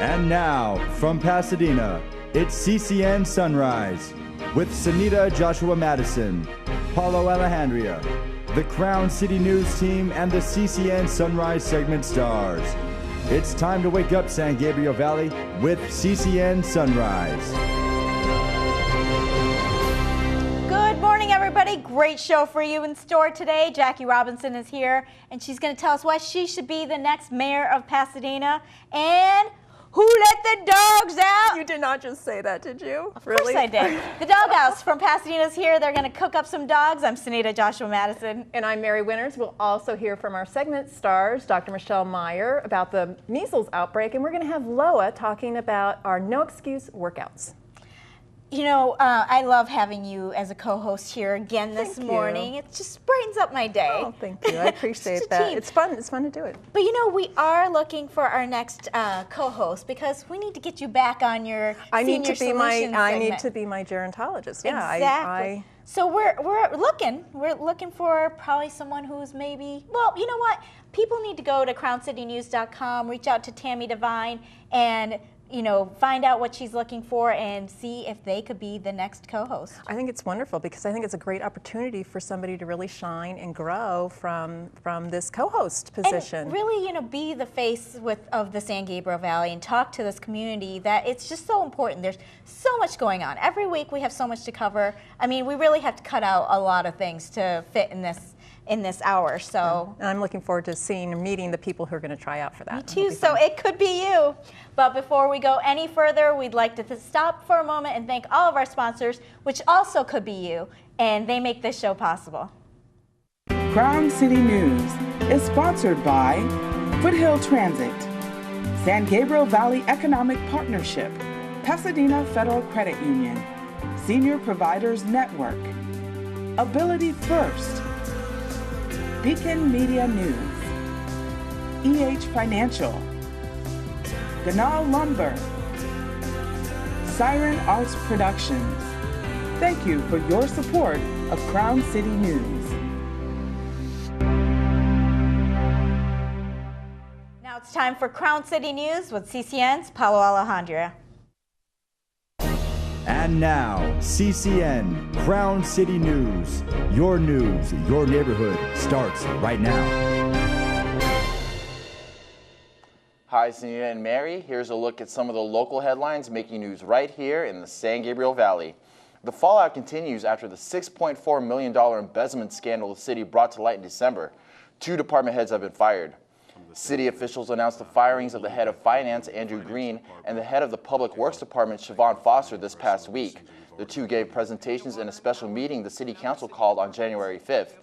And now, from Pasadena, it's CCN Sunrise with Sunita Joshua Madison, Paulo Alejandria, the Crown City News team, and the CCN Sunrise segment stars. It's time to wake up San Gabriel Valley with CCN Sunrise. Good morning, everybody. Great show for you in store today. Jackie Robinson is here, and she's going to tell us why she should be the next mayor of Pasadena and who let the dogs out. You did not just say that, did you? Of course I did. The Doghouse from Pasadena's here. They're going to cook up some dogs. I'm Sunita Joshua Madison. And I'm Mary Winters. We'll also hear from our segment stars, Dr. Michelle Meyer, about the measles outbreak, and we're going to have Loa talking about our no excuse workouts. You know, I love having you as a co-host here again this morning. It just brightens up my day. Oh, thank you. I appreciate that. It's fun. It's fun to do it. But you know, we are looking for our next co-host because we need to get you back on your senior solutions segment. I need to be my gerontologist. Yeah, exactly. So we're looking for probably someone who's maybe, well, you know what? People need to go to crowncitynews.com, reach out to Tammy Devine, and find out what she's looking for and see if they could be the next co-host. I think it's wonderful because I think it's a great opportunity for somebody to really shine and grow from this co-host position. And really, be the face of the San Gabriel Valley and talk to this community that it's just so important. There's so much going on. Every week we have so much to cover. I mean, we really have to cut out a lot of things to fit in this hour. So and I'm looking forward to seeing and meeting the people who are going to try out for that. Me too. So it could be you. But before we go any further, we'd like to stop for a moment and thank all of our sponsors, which also could be you, and they make this show possible. Crown City News is sponsored by Foothill Transit, San Gabriel Valley Economic Partnership, Pasadena Federal Credit Union, Senior Providers Network, Ability First, Beacon Media News, EH Financial, Ganal Lumber, Siren Arts Productions. Thank you for your support of Crown City News. Now it's time for Crown City News with CCN's Paulo Alejandria. And now, CCN, Crown City News, your neighborhood starts right now. Hi, Sunita and Mary. Here's a look at some of the local headlines making news right here in the San Gabriel Valley. The fallout continues after the $6.4 million embezzlement scandal the city brought to light in December. 2 department heads have been fired. City officials announced the firings of the head of finance, Andrew Green, and the head of the Public Works Department, Siobhan Foster, this past week. The two gave presentations in a special meeting the City Council called on January 5th.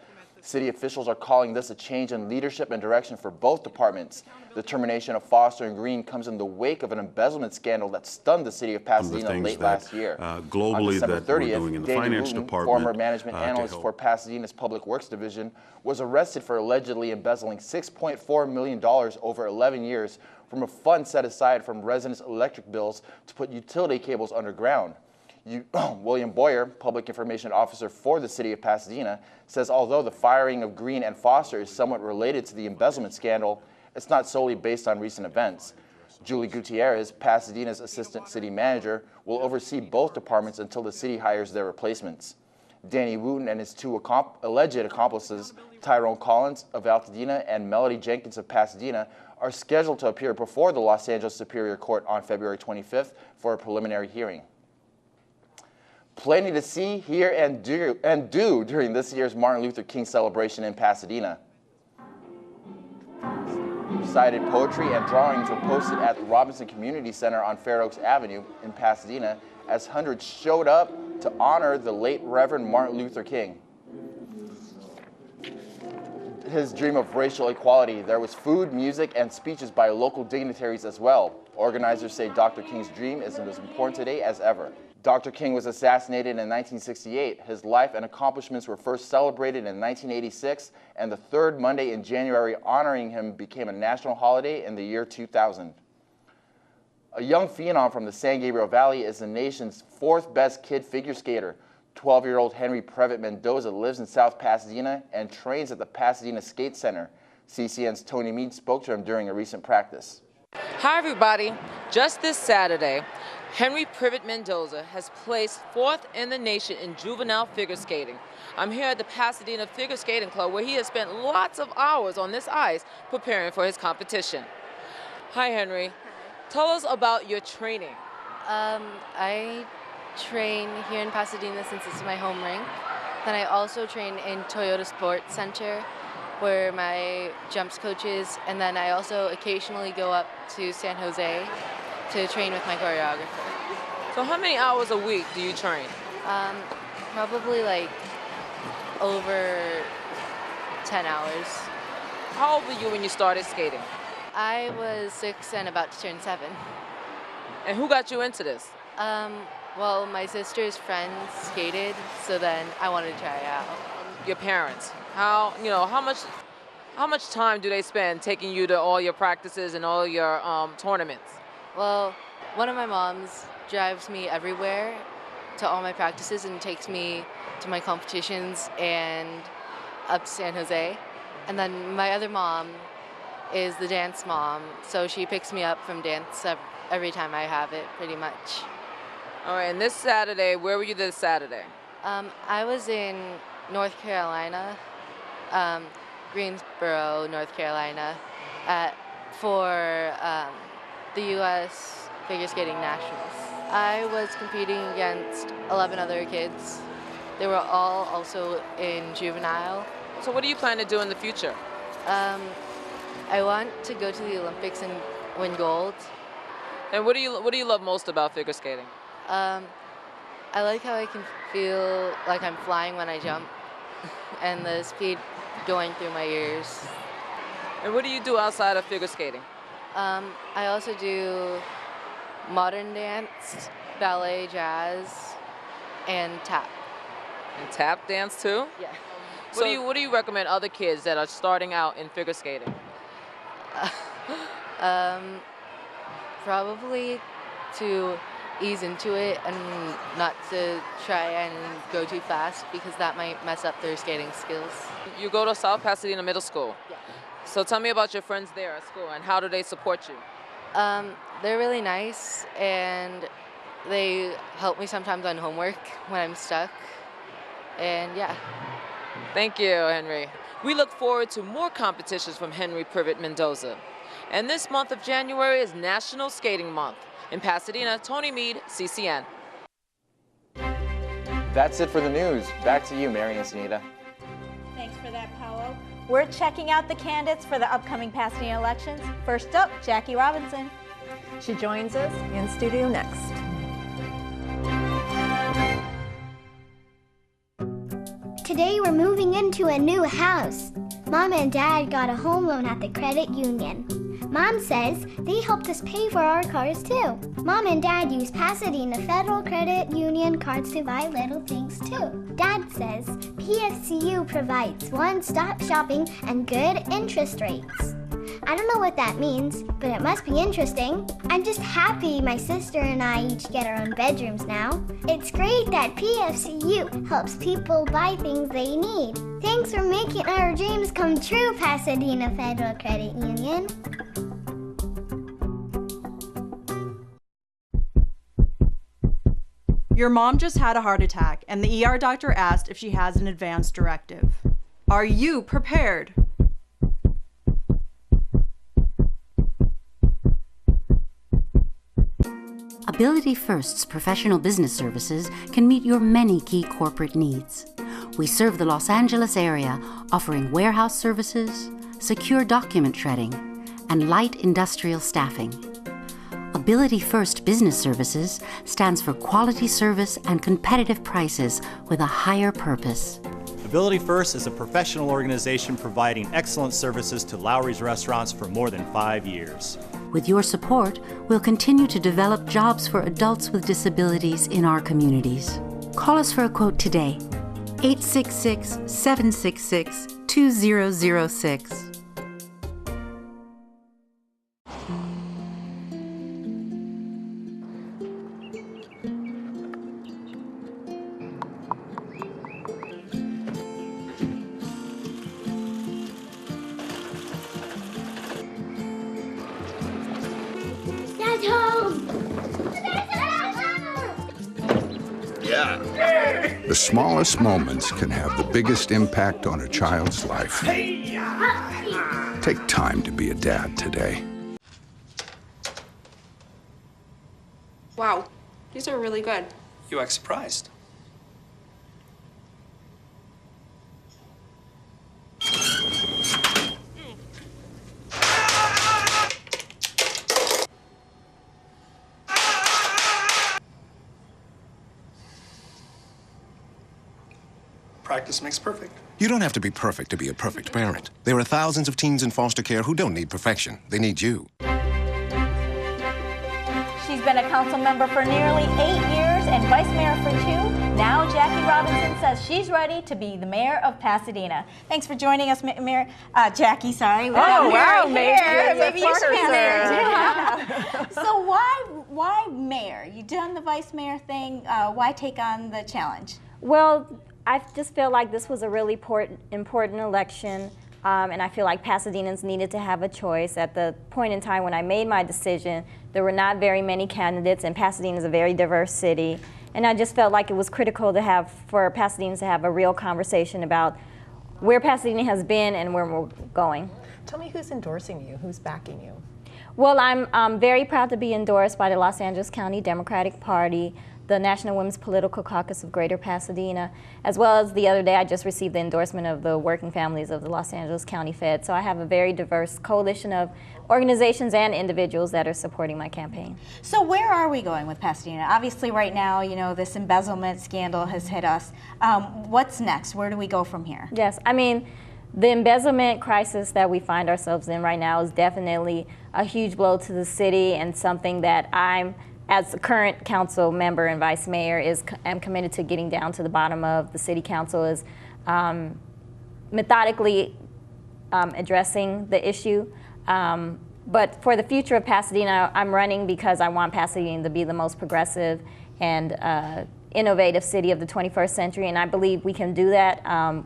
City officials are calling this a change in leadership and direction for both departments. The termination of Foster and Green comes in the wake of an embezzlement scandal that stunned the city of Pasadena late last year. Globally, on December 30th, that we're doing in the finance department, former management analyst for Pasadena's Public Works Division, was arrested for allegedly embezzling $6.4 million over 11 years from a fund set aside from residents' electric bills to put utility cables underground. William Boyer, Public Information Officer for the City of Pasadena, says although the firing of Green and Foster is somewhat related to the embezzlement scandal, it's not solely based on recent events. Julie Gutierrez, Pasadena's Assistant City Manager, will oversee both departments until the city hires their replacements. Danny Wooten and his 2 alleged accomplices, Tyrone Collins of Altadena and Melody Jenkins of Pasadena, are scheduled to appear before the Los Angeles Superior Court on February 25th for a preliminary hearing. Plenty to see, hear, and do during this year's Martin Luther King celebration in Pasadena. Recited poetry and drawings were posted at the Robinson Community Center on Fair Oaks Avenue in Pasadena as hundreds showed up to honor the late Reverend Martin Luther King. His dream of racial equality. There was food, music, and speeches by local dignitaries as well. Organizers say Dr. King's dream is as important today as ever. Dr. King was assassinated in 1968. His life and accomplishments were first celebrated in 1986, and the third Monday in January honoring him became a national holiday in the year 2000. A young phenom from the San Gabriel Valley is the nation's 4th best kid figure skater. 12-year-old Henry Previtt Mendoza lives in South Pasadena and trains at the Pasadena Skate Center. CCN's Tony Mead spoke to him during a recent practice. Hi everybody. Just this Saturday, Henry Privet Mendoza has placed 4th in the nation in juvenile figure skating. I'm here at the Pasadena Figure Skating Club where he has spent lots of hours on this ice preparing for his competition. Hi Henry. Tell us about your training. I train here in Pasadena since it's my home rink. Then I also train in Toyota Sports Center where my jumps coach is, and then I also occasionally go up to San Jose to train with my choreographer. So how many hours a week do you train? Probably like over 10 hours. How old were you when you started skating? I was 6 and about to turn 7. And who got you into this? Well, my sister's friends skated, so then I wanted to try it out. Your parents, how much time do they spend taking you to all your practices and all your tournaments? Well, one of my moms drives me everywhere to all my practices and takes me to my competitions and up to San Jose. And then my other mom is the dance mom, so she picks me up from dance every time I have it, pretty much. All right, and this Saturday, where were you this Saturday? I was in North Carolina, Greensboro, North Carolina, for the U.S. Figure Skating Nationals. I was competing against 11 other kids. They were all also in juvenile. So what do you plan to do in the future? I want to go to the Olympics and win gold. And what do you love most about figure skating? I like how I can feel like I'm flying when I jump and the speed going through my ears. And what do you do outside of figure skating? I also do modern dance, ballet, jazz, and tap. And tap dance too? Yeah. What do you recommend other kids that are starting out in figure skating? Probably to ease into it and not to try and go too fast because that might mess up their skating skills. You go to South Pasadena Middle School. Yeah. So tell me about your friends there at school and how do they support you? They're really nice and they help me sometimes on homework when I'm stuck. And yeah. Thank you, Henry. We look forward to more competitions from Henry Privet Mendoza. And this month of January is National Skating Month. In Pasadena, Tony Mead, CCN. That's it for the news. Back to you, Mary and Sunita. Thanks for that, Paolo. We're checking out the candidates for the upcoming Pasadena elections. First up, Jackie Robinson. She joins us in studio next. Today we're moving into a new house. Mom and Dad got a home loan at the credit union. Mom says they helped us pay for our cars too. Mom and Dad use Pasadena Federal Credit Union cards to buy little things too. Dad says PFCU provides one-stop shopping and good interest rates. I don't know what that means, but it must be interesting. I'm just happy my sister and I each get our own bedrooms now. It's great that PFCU helps people buy things they need. Thanks for making our dreams come true, Pasadena Federal Credit Union. Your mom just had a heart attack, and the ER doctor asked if she has an advance directive. Are you prepared? Ability First's professional business services can meet your many key corporate needs. We serve the Los Angeles area, offering warehouse services, secure document shredding, and light industrial staffing. Ability First Business Services stands for quality service and competitive prices with a higher purpose. Ability First is a professional organization providing excellent services to Lowry's restaurants for more than 5 years. With your support, we'll continue to develop jobs for adults with disabilities in our communities. Call us for a quote today, 866-766-2006. The smallest moments can have the biggest impact on a child's life. Take time to be a dad today. Wow, these are really good. You act surprised. Practice makes perfect. You don't have to be perfect to be a perfect parent. There are thousands of teens in foster care who don't need perfection. They need you. She's been a council member for nearly 8 years and vice mayor for 2. Now Jackie Robinson says she's ready to be the mayor of Pasadena. Thanks for joining us, Mayor Jackie. Sorry, we got wow, Mary here. Mayor. Maybe you should be mayor. Yeah. So why mayor? You done the vice mayor thing. Why take on the challenge? Well, I just feel like this was a really important election, and I feel like Pasadenans needed to have a choice. At the point in time when I made my decision, there were not very many candidates, and Pasadena is a very diverse city. And I just felt like it was critical to for Pasadenans to have a real conversation about where Pasadena has been and where we're going. Tell me who's endorsing you, who's backing you? Well, I'm very proud to be endorsed by the Los Angeles County Democratic Party, the National Women's Political Caucus of Greater Pasadena, as well as the other day I just received the endorsement of the Working Families of the Los Angeles County Fed. So I have a very diverse coalition of organizations and individuals that are supporting my campaign. So where are we going with Pasadena? Obviously right now, you know, this embezzlement scandal has hit us. What's next? Where do we go from here? Yes, I mean, the embezzlement crisis that we find ourselves in right now is definitely a huge blow to the city, and something that I'm, as a current council member and vice mayor, am committed to getting down to the bottom of. The city council is methodically addressing the issue. But for the future of Pasadena, I'm running because I want Pasadena to be the most progressive and innovative city of the 21st century, and I believe we can do that.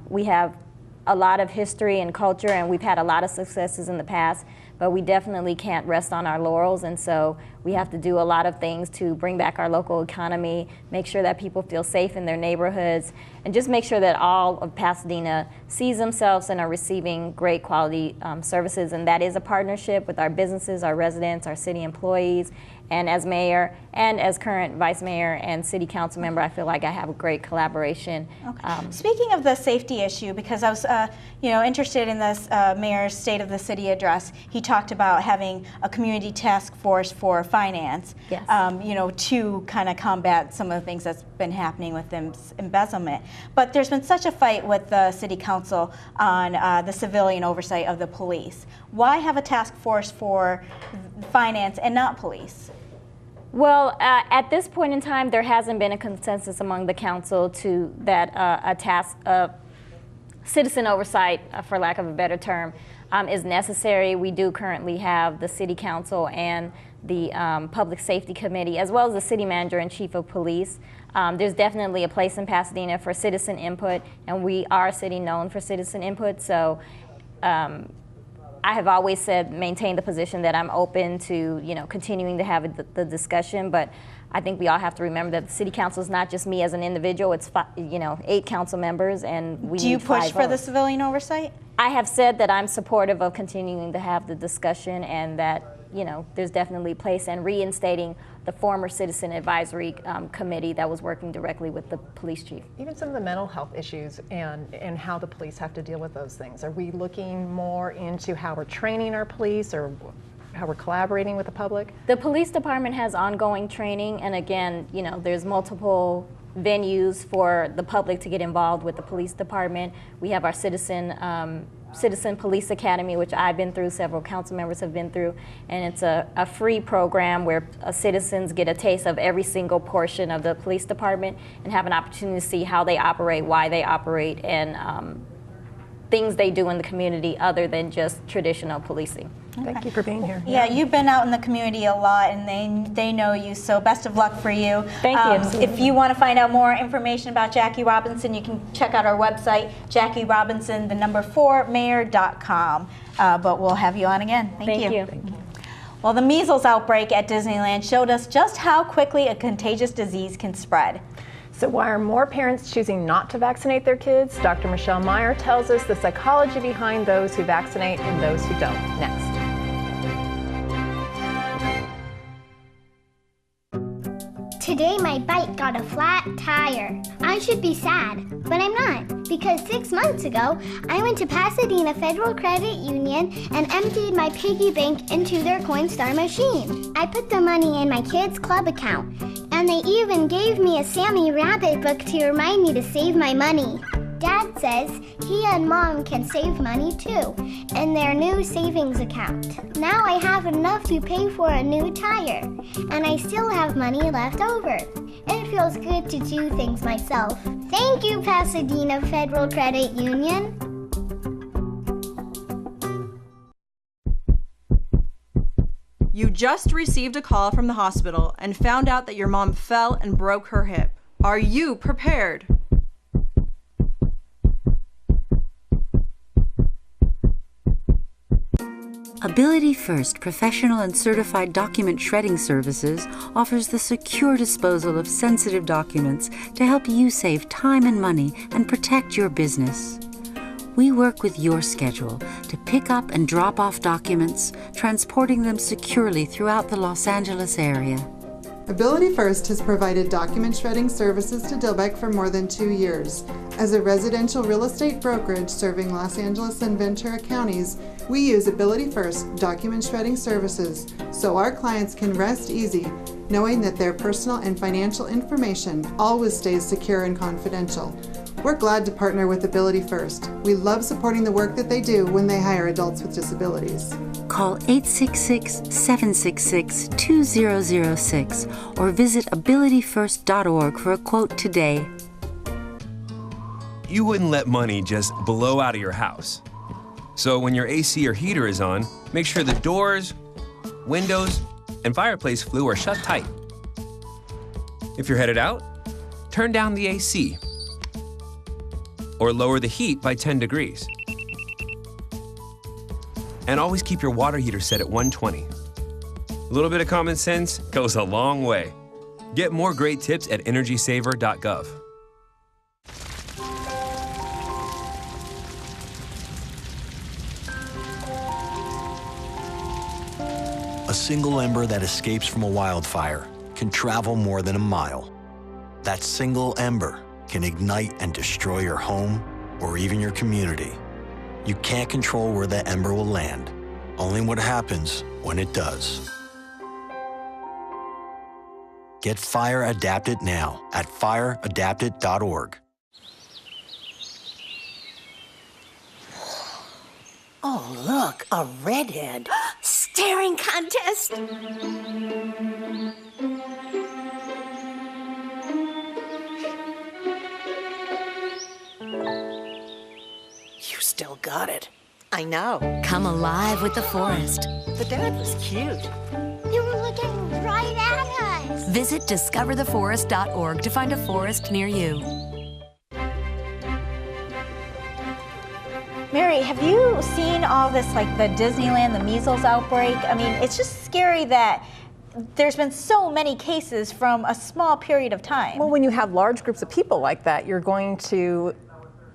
We have a lot of history and culture, and we've had a lot of successes in the past, but we definitely can't rest on our laurels, and so we have to do a lot of things to bring back our local economy, make sure that people feel safe in their neighborhoods, and just make sure that all of Pasadena sees themselves and are receiving great quality services. And that is a partnership with our businesses, our residents, our city employees. And as mayor and as current vice mayor and city council member, I feel like I have a great collaboration. Okay. Speaking of the safety issue, because I was interested in this mayor's State of the City address, he talked about having a community task force for finance, yes. To kind of combat some of the things that's been happening with embezzlement. But there's been such a fight with the city council on the civilian oversight of the police. Why have a task force for finance and not police? Well, at this point in time, there hasn't been a consensus among the council to that citizen oversight, for lack of a better term, is necessary. We do currently have the city council and the public safety committee, as well as the city manager and chief of police. There's definitely a place in Pasadena for citizen input, and we are a city known for citizen input. So I have always maintained the position that I'm open to, continuing to have the discussion, but I think we all have to remember that the city council is not just me as an individual, it's 8 council members, and we need 5 votes. Do you push for the civilian oversight? I have said that I'm supportive of continuing to have the discussion, and that there's definitely place, and reinstating the former Citizen Advisory Committee that was working directly with the police chief. Even some of the mental health issues and how the police have to deal with those things. Are we looking more into how we're training our police, or how we're collaborating with the public? The police department has ongoing training, and again, there's multiple venues for the public to get involved with the police department. We have our Citizen Police Academy, which I've been through, several council members have been through, and it's a free program where citizens get a taste of every single portion of the police department and have an opportunity to see how they operate, why they operate, and things they do in the community other than just traditional policing. Thank you for being here. Yeah, you've been out in the community a lot, and they know you, so best of luck for you. Thank you. If you want to find out more information about Jackie Robinson, you can check out our website, JackieRobinson4mayor.com. But we'll have you on again. Thank you. Thank you. Well, the measles outbreak at Disneyland showed us just how quickly a contagious disease can spread. So why are more parents choosing not to vaccinate their kids? Dr. Michelle Meyer tells us the psychology behind those who vaccinate and those who don't. Next. Today my bike got a flat tire. I should be sad, but I'm not, because 6 months ago, I went to Pasadena Federal Credit Union and emptied my piggy bank into their Coinstar machine. I put the money in my kids' club account, and they even gave me a Sammy Rabbit book to remind me to save my money. Dad says he and Mom can save money too in their new savings account. Now I have enough to pay for a new tire, and I still have money left over. It feels good to do things myself. Thank you, Pasadena Federal Credit Union. You just received a call from the hospital and found out that your mom fell and broke her hip. Are you prepared? Ability First Professional and Certified Document Shredding Services offers the secure disposal of sensitive documents to help you save time and money and protect your business. We work with your schedule to pick up and drop off documents, transporting them securely throughout the Los Angeles area. Ability First has provided document shredding services to Dilbeck for more than 2 years. As a residential real estate brokerage serving Los Angeles and Ventura counties, we use Ability First document shredding services so our clients can rest easy knowing that their personal and financial information always stays secure and confidential. We're glad to partner with Ability First. We love supporting the work that they do when they hire adults with disabilities. Call 866-766-2006 or visit abilityfirst.org for a quote today. You wouldn't let money just blow out of your house. So when your AC or heater is on, make sure the doors, windows, and fireplace flue are shut tight. If you're headed out, turn down the AC or lower the heat by 10 degrees. And always keep your water heater set at 120. A little bit of common sense goes a long way. Get more great tips at energysaver.gov. A single ember that escapes from a wildfire can travel more than a mile. That single ember can ignite and destroy your home or even your community. You can't control where that ember will land, only what happens when it does. Get Fire Adapted now at fireadapted.org. Oh, look, a redhead. Staring contest. You still got it. I know. Come alive with the forest. The dad was cute. You were looking right at us. Visit discovertheforest.org to find a forest near you. Mary, have you seen all this, like the Disneyland, the measles outbreak? I mean, it's just scary that there's been so many cases from a small period of time. Well, when you have large groups of people like that, you're going to,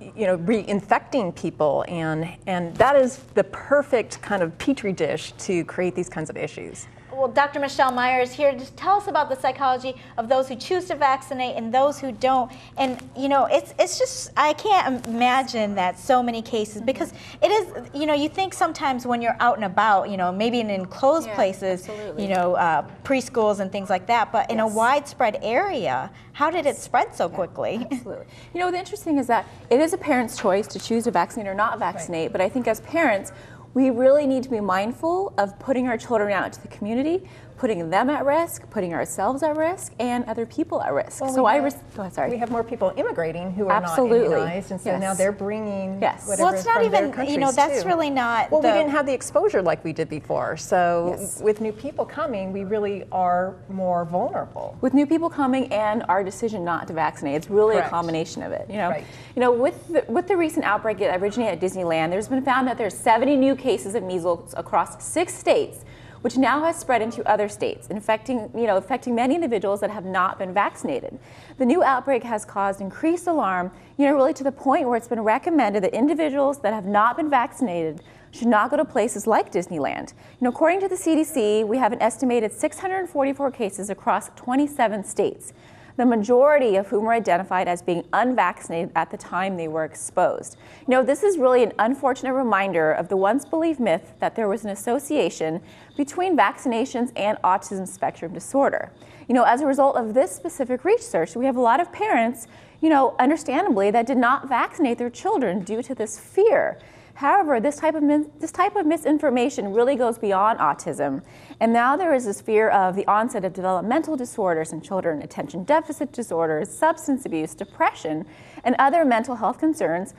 reinfecting people, and that is the perfect kind of petri dish to create these kinds of issues. Well, Dr. Michelle Meyer is here to tell us about the psychology of those who choose to vaccinate and those who don't. And, it's just, I can't imagine that so many cases, because it is, you think sometimes when you're out and about, maybe in enclosed places, preschools and things like that, but in a widespread area, how did it spread so quickly? Absolutely. The interesting is that it is a parent's choice to choose to vaccinate or not vaccinate, but I think as parents, we really need to be mindful of putting our children out into the community, putting them at risk, putting ourselves at risk, and other people at risk. Well, so go ahead, sorry. We have more people immigrating who are Absolutely. not immunized, and so now they're bringing whatever Well, it's not from even, their countries that's too. really not. Well, we didn't have the exposure like we did before, so with new people coming, we really are more vulnerable. With new people coming and our decision not to vaccinate, it's really Correct. a combination of it. Right. With the recent outbreak that originated at Disneyland, there's been found that there's 70 new cases of measles across 6 states, which now has spread into other states, affecting many individuals that have not been vaccinated. The new outbreak has caused increased alarm, really to the point where it's been recommended that individuals that have not been vaccinated should not go to places like Disneyland. According to the CDC, we have an estimated 644 cases across 27 states, the majority of whom were identified as being unvaccinated at the time they were exposed. This is really an unfortunate reminder of the once believed myth that there was an association between vaccinations and autism spectrum disorder. As a result of this specific research, we have a lot of parents, understandably, that did not vaccinate their children due to this fear. However, this type of misinformation really goes beyond autism. And now there is this fear of the onset of developmental disorders in children, attention deficit disorders, substance abuse, depression, and other mental health concerns,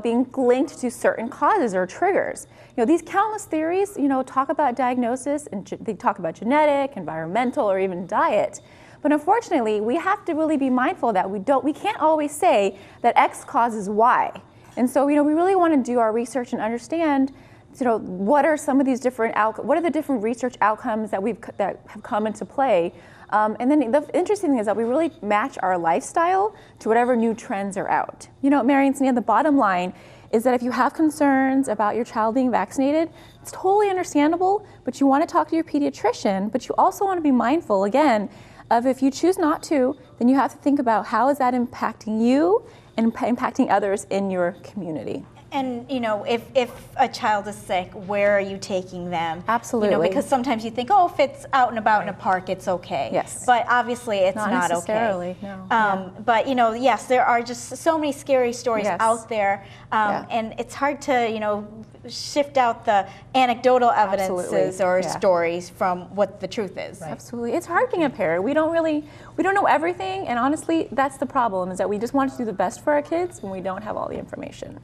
being linked to certain causes or triggers. These countless theories, talk about diagnosis, and they talk about genetic, environmental, or even diet. But unfortunately, we have to really be mindful that we can't always say that X causes Y. And so, we really want to do our research and understand, what are some of these different what are the different research outcomes that have come into play. And then the interesting thing is that we really match our lifestyle to whatever new trends are out. Mary and Sonia, the bottom line is that if you have concerns about your child being vaccinated, it's totally understandable, but you want to talk to your pediatrician, but you also want to be mindful, again, of if you choose not to, then you have to think about how is that impacting you and impacting others in your community. And if a child is sick, where are you taking them? Absolutely. Because sometimes you think, if it's out and about in a park, it's okay. Yes. But obviously, it's not necessarily, okay. No. But yes, there are just so many scary stories Yes. out there, and it's hard to shift out the anecdotal evidences or stories from what the truth is. Right. Absolutely, it's hard being a parent. We don't know everything, and honestly, that's the problem. Is that we just want to do the best for our kids when we don't have all the information.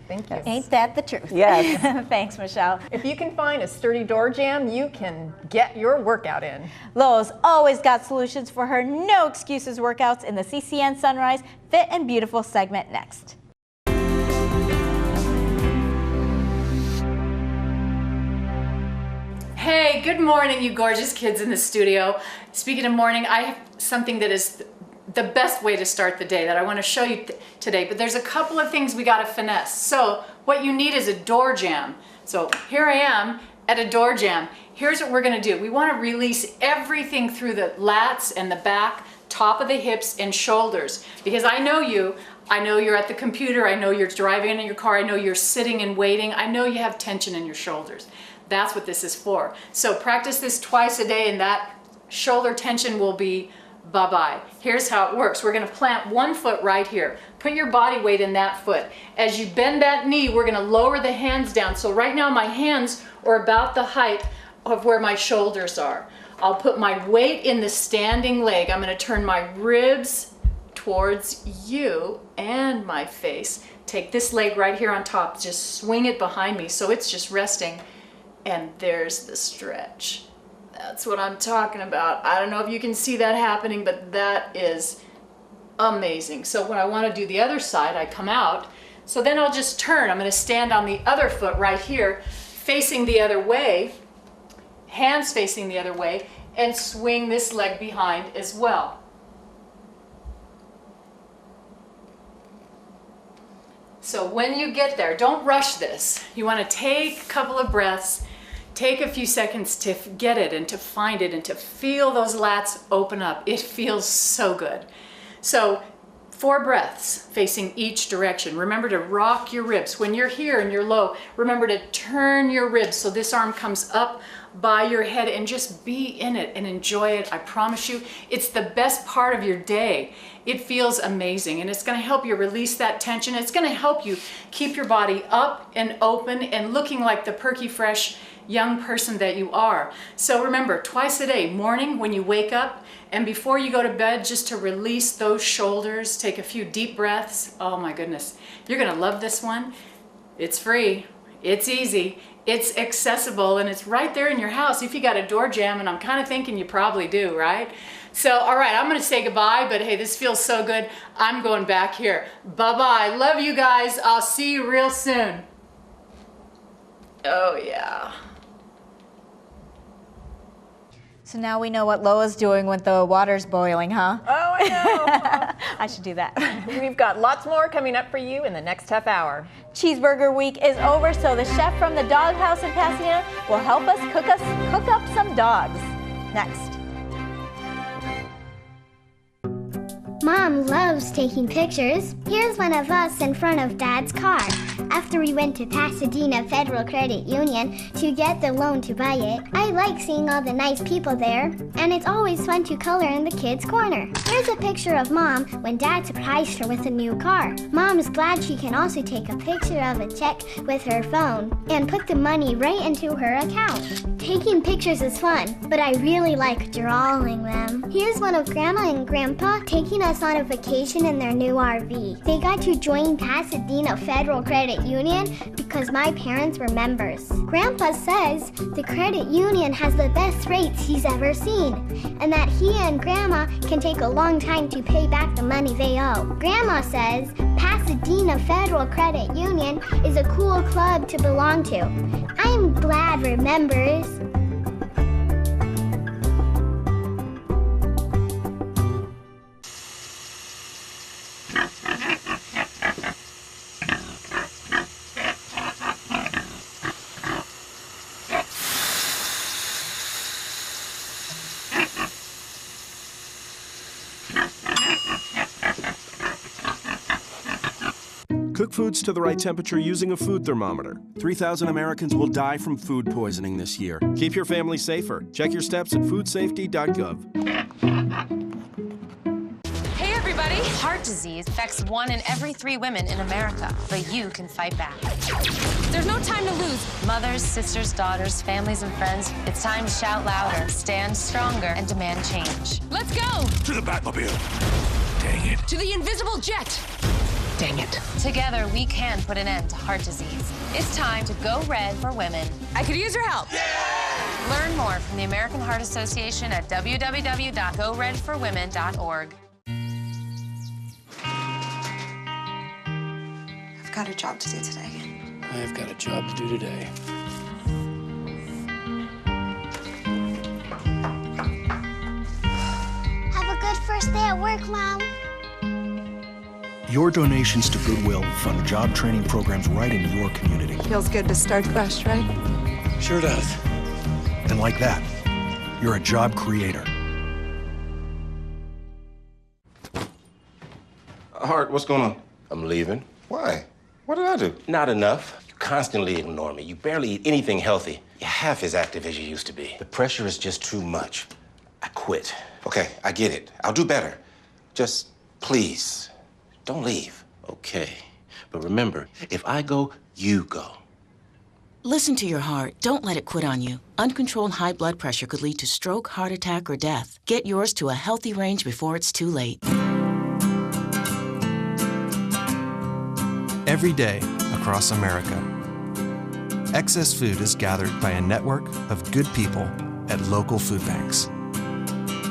Thank you. Ain't that the truth? Yes. Thanks, Michelle. If you can find a sturdy door jamb, you can get your workout in. Lowe's always got solutions for her no excuses workouts in the CCN Sunrise Fit and Beautiful segment next. Hey, good morning, you gorgeous kids in the studio. Speaking of morning, I have something that is the best way to start the day that I want to show you today, but there's a couple of things we got to finesse. So what you need is a door jamb. So here I am at a door jamb. Here's what we're going to do. We want to release everything through the lats and the back, top of the hips and shoulders, because I know you're at the computer, I know you're driving in your car, I know you're sitting and waiting, I know you have tension in your shoulders. That's what this is for. So practice this twice a day and that shoulder tension will be bye-bye. Here's how it works. We're going to plant one foot right here. Put your body weight in that foot. As you bend that knee, we're going to lower the hands down. So right now my hands are about the height of where my shoulders are. I'll put my weight in the standing leg. I'm going to turn my ribs towards you and my face. Take this leg right here on top. Just swing it behind me so it's just resting. And there's the stretch. That's what I'm talking about. I don't know if you can see that happening, but that is amazing. So when I want to do the other side, I come out. So then I'll just turn. I'm going to stand on the other foot right here, facing the other way, hands facing the other way, and swing this leg behind as well. So when you get there, don't rush this. You want to take a couple of breaths, take a few seconds to get it and to find it and to feel those lats open up. It feels so good. So 4 breaths facing each direction. Remember to rock your ribs. When you're here and you're low, remember to turn your ribs so this arm comes up by your head and just be in it and enjoy it. I promise you, it's the best part of your day. It feels amazing and it's going to help you release that tension. It's going to help you keep your body up and open and looking like the perky, fresh young person that you are. So remember, twice a day, morning when you wake up and before you go to bed, just to release those shoulders, take a few deep breaths. Oh my goodness, you're going to love this one. It's free, it's easy, it's accessible, and it's right there in your house if you got a door jamb, and I'm kind of thinking you probably do, right? So, all right, I'm going to say goodbye, but hey, this feels so good. I'm going back here. Bye-bye. Love you guys. I'll see you real soon. Oh, yeah. So now we know what Loa's doing when the water's boiling, huh? Oh, I know. I should do that. We've got lots more coming up for you in the next half hour. Cheeseburger week is over, so the chef from the Doghouse in Pasadena will help us cook up some dogs. Next. Mom loves taking pictures. Here's one of us in front of Dad's car after we went to Pasadena Federal Credit Union to get the loan to buy it. I like seeing all the nice people there, and it's always fun to color in the kids' corner. Here's a picture of Mom when Dad surprised her with a new car. Mom is glad she can also take a picture of a check with her phone and put the money right into her account. Taking pictures is fun, but I really like drawing them. Here's one of Grandma and Grandpa taking us on a vacation in their new RV. They got to join Pasadena Federal Credit Union because my parents were members. Grandpa says the credit union has the best rates he's ever seen, and that he and Grandma can take a long time to pay back the money they owe. Grandma says Pasadena Federal Credit Union is a cool club to belong to. I am glad we're members. Cook foods to the right temperature using a food thermometer. 3,000 Americans will die from food poisoning this year. Keep your family safer. Check your steps at foodsafety.gov. Hey everybody! Heart disease affects 1 in every 3 women in America, but you can fight back. There's no time to lose. Mothers, sisters, daughters, families, and friends, it's time to shout louder, stand stronger, and demand change. Let's go! To the Batmobile. Dang it. To the invisible jet! Dang it. Together, we can put an end to heart disease. It's time to go red for women. I could use your help. Yeah! Learn more from the American Heart Association at www.goredforwomen.org. I've got a job to do today. I've got a job to do today. Have a good first day at work, Mom. Your donations to Goodwill fund job training programs right in your community. Feels good to start fresh, right? Sure does. And like that, you're a job creator. Hart, what's going on? I'm leaving. Why? What did I do? Not enough. You constantly ignore me. You barely eat anything healthy. You're half as active as you used to be. The pressure is just too much. I quit. Okay, I get it. I'll do better. Just please. Don't leave. Okay. But remember, if I go, you go. Listen to your heart. Don't let it quit on you. Uncontrolled high blood pressure could lead to stroke, heart attack, or death. Get yours to a healthy range before it's too late. Every day across America, excess food is gathered by a network of good people at local food banks,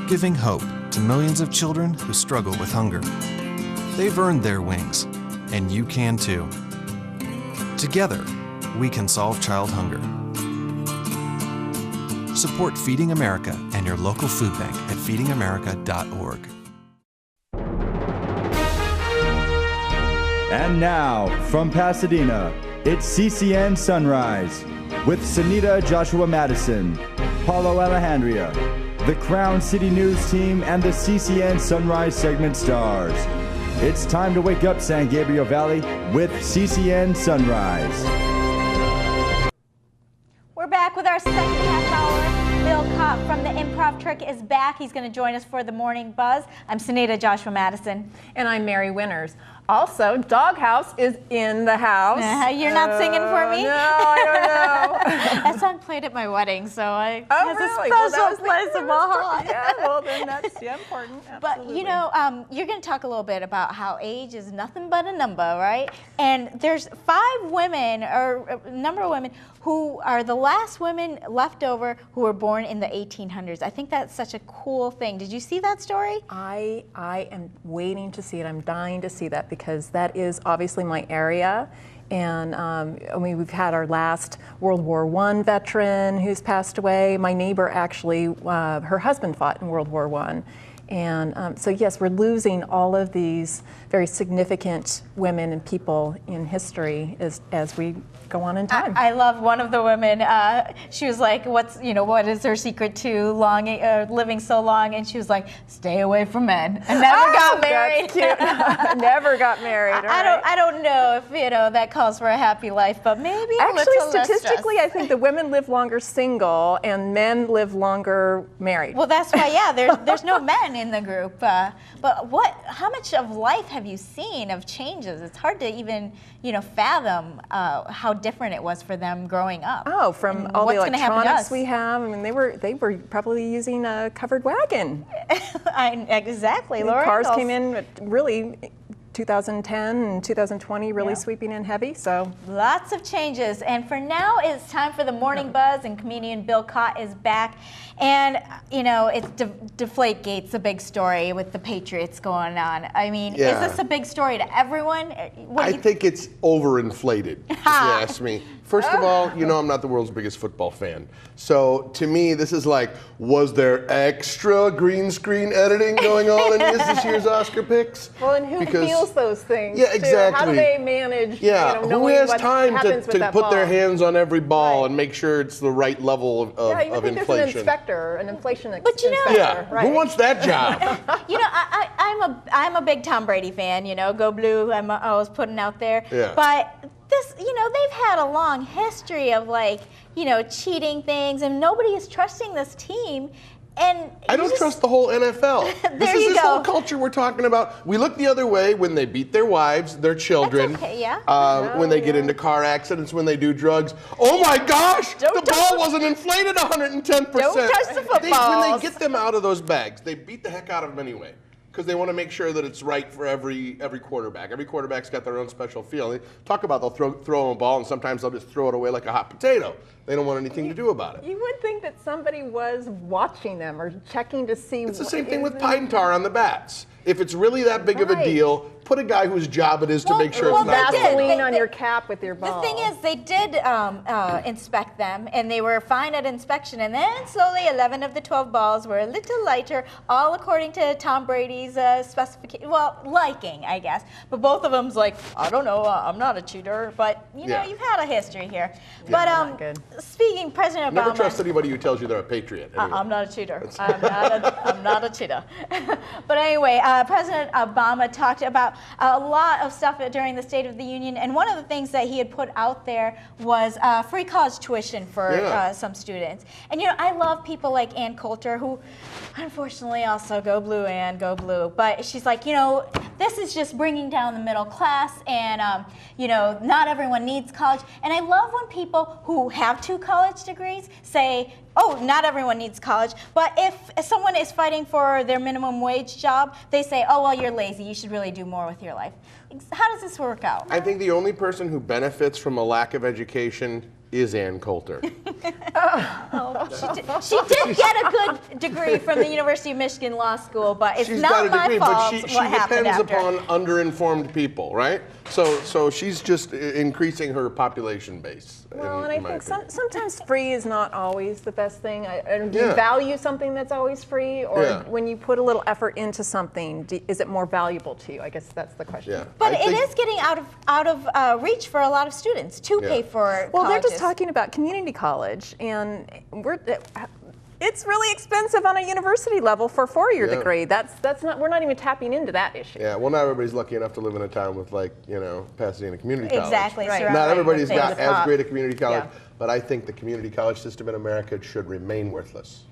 giving hope to millions of children who struggle with hunger. They've earned their wings, and you can too. Together, we can solve child hunger. Support Feeding America and your local food bank at feedingamerica.org. And now, from Pasadena, it's CCN Sunrise with Sunita Joshua Madison, Paulo Alejandria, the Crown City News team, and the CCN Sunrise segment stars. It's time to wake up San Gabriel Valley with CCN Sunrise. We're back with our second half hour. Bill Kopp from the Improv Trick is back. He's going to join us for the Morning Buzz. I'm Sunita Joshua Madison. And I'm Mary Winters. Also, Doghouse is in the house. You're not singing for me? No, I don't know. That song played at my wedding, so I has really? a special place in my heart. Yeah, well, then that's important. Absolutely. But, you know, you're going to talk a little bit about how age is nothing but a number, right? And there's 5 women, or a number of women, who are the last women left over who were born in the 1800s. I think that's such a cool thing. Did you see that story? I am waiting to see it. I'm dying to see that because that is obviously my area. And I mean, we've had our last World War I veteran who's passed away. My neighbor actually, her husband fought in World War I. And so yes, we're losing all of these very significant women and people in history as we go on in time. I love one of the women. She was like, what is her secret to living so long? And she was like, stay away from men. And never got married. That's cute. Never got married. I don't know if that calls for a happy life, but maybe actually statistically, I think the women live longer single and men live longer married. Well, that's why, there's no men in the group. But how much of life have you seen of changes? It's hard to even, fathom how different it was for them growing up. Oh, from all the electronics we have. I mean, they were probably using a covered wagon. Exactly, Laura. Cars came in really 2010 and 2020 really sweeping in heavy, so. Lots of changes, and for now it's time for the Morning Buzz, and comedian Bill Cott is back. And, it's Deflategate's a big story with the Patriots going on. I mean, is this a big story to everyone? I think it's overinflated, if you ask me. First of all, I'm not the world's biggest football fan. So to me, this is like, was there extra green screen editing going on in this year's Oscar picks? Well, and who feels those things? Yeah, exactly. How do they manage, who has time to put their ball? hands on every ball and make sure it's the right level of you think inflation? There's an inspector, an inflation but inspector. Right? Who wants that job? I'm a big Tom Brady fan, go blue, I'm always putting out there. Yeah. But this, they've had a long history of cheating things, and nobody is trusting this team. And I don't trust the whole NFL. This whole culture we're talking about. We look the other way when they beat their wives, their children. That's okay, when they get into car accidents, when they do drugs. Oh my gosh! The ball wasn't inflated 110%. Don't touch the footballs. When they get them out of those bags, they beat the heck out of them anyway. Because they want to make sure that it's right for every quarterback. Every quarterback's got their own special feel. They talk about they'll throw them a ball, and sometimes they'll just throw it away like a hot potato. They don't want anything to do about it. You would think that somebody was watching them or checking to see. It's the same thing with pine tar on the bats. If it's really that big of a deal, put a guy whose job it is to make sure it's not Vaseline on your cap with your ball. The thing is, they did inspect them, and they were fine at inspection, and then slowly 11 of the 12 balls were a little lighter, all according to Tom Brady's liking, I guess. But both of them's like, I don't know, I'm not a cheater, but you've had a history here. Yeah, but speaking, President Obama. Never trust anybody who tells you they're a patriot. Anyway. I'm not a cheater. I'm not a cheater. But anyway, President Obama talked about a lot of stuff during the State of the Union, and one of the things that he had put out there was free college tuition for some students. And I love people like Ann Coulter, who unfortunately also go blue, Ann, go blue. But she's like, this is just bringing down the middle class, and not everyone needs college. And I love when people who have 2 college degrees say, oh, not everyone needs college, but if someone is fighting for their minimum wage job, they say, oh, well, you're lazy, you should really do more with your life. How does this work out? I think the only person who benefits from a lack of education is Ann Coulter. She did get a good degree from the University of Michigan Law School, but it's She's not got a degree, my fault but she happened depends after. upon underinformed people, right? So she's just increasing her population base. Well, and I think sometimes free is not always the best thing. Do you value something that's always free, or when you put a little effort into something, is it more valuable to you? I guess that's the question. Yeah. But it is getting out of reach for a lot of students to pay for Well, colleges. they're just talking about community college, and it's really expensive on a university level for a 4-year degree. That's not. We're not even tapping into that issue. Yeah. Well, not everybody's lucky enough to live in a town with Pasadena Community College. Exactly. Right. Not everybody's got as great a community college, but I think the community college system in America should remain worthless.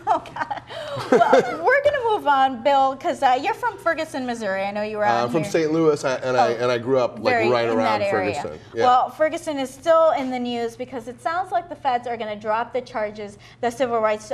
Oh, God. Well, we're going to move on, Bill, because you're from Ferguson, Missouri. I know you were out I'm from St. Louis, and I grew up right around Ferguson. Yeah. Well, Ferguson is still in the news because it sounds like the feds are going to drop the charges, the civil rights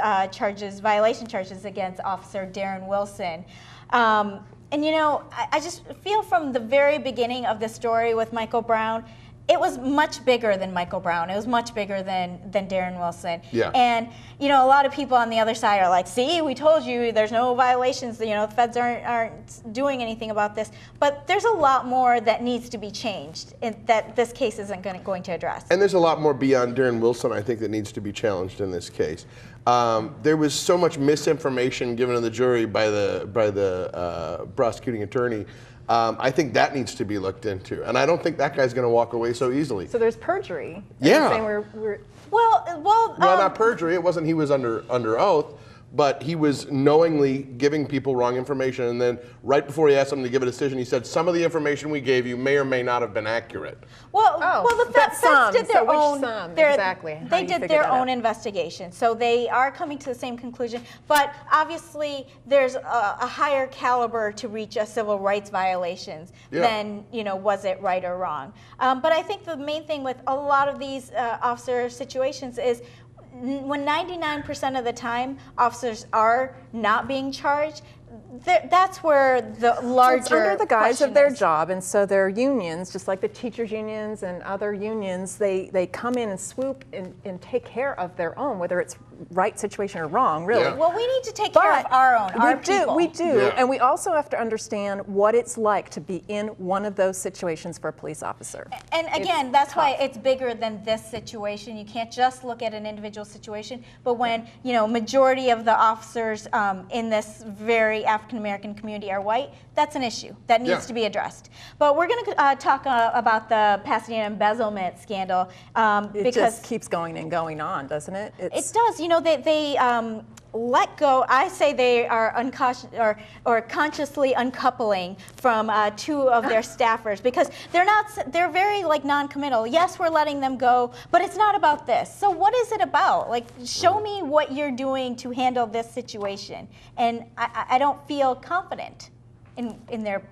violation charges against Officer Darren Wilson. And I just feel from the very beginning of the story with Michael Brown, it was much bigger than Michael Brown. It was much bigger than Darren Wilson. Yeah. And a lot of people on the other side are like, see, we told you there's no violations. The feds aren't doing anything about this. But there's a lot more that needs to be changed that this case isn't going to address. And there's a lot more beyond Darren Wilson, I think, that needs to be challenged in this case. There was so much misinformation given to the jury by the prosecuting attorney. I think that needs to be looked into, and I don't think that guy's going to walk away so easily. So there's perjury. Yeah. Saying we're well, not perjury. It wasn't he was under oath, but he was knowingly giving people wrong information, and then right before he asked them to give a decision, he said, some of the information we gave you may or may not have been accurate. The feds did their own. Exactly. They did their own investigation, so they are coming to the same conclusion. But obviously, there's a higher caliber to reach a civil rights violations than was it right or wrong. But I think the main thing with a lot of these officer situations is when 99% of the time officers are not being charged, that's where the larger it's under the guise of their is. job, and so their unions, just like the teachers' unions and other unions, they come in and swoop and take care of their own, whether it's right situation or wrong, really. Yeah. Well, we need to take care of our own, our people. We do, and we also have to understand what it's like to be in one of those situations for a police officer. And again, that's why it's bigger than this situation. You can't just look at an individual situation, but when majority of the officers in this very African American community are white, that's an issue that needs to be addressed. But we're going to talk about the Pasadena embezzlement scandal It because just keeps going and going on, doesn't it? it does. They let go. I say they are or consciously uncoupling from two of their staffers because they're very non-committal. Yes, we're letting them go, but it's not about this. So what is it about? Show me what you're doing to handle this situation. And I don't feel confident in their.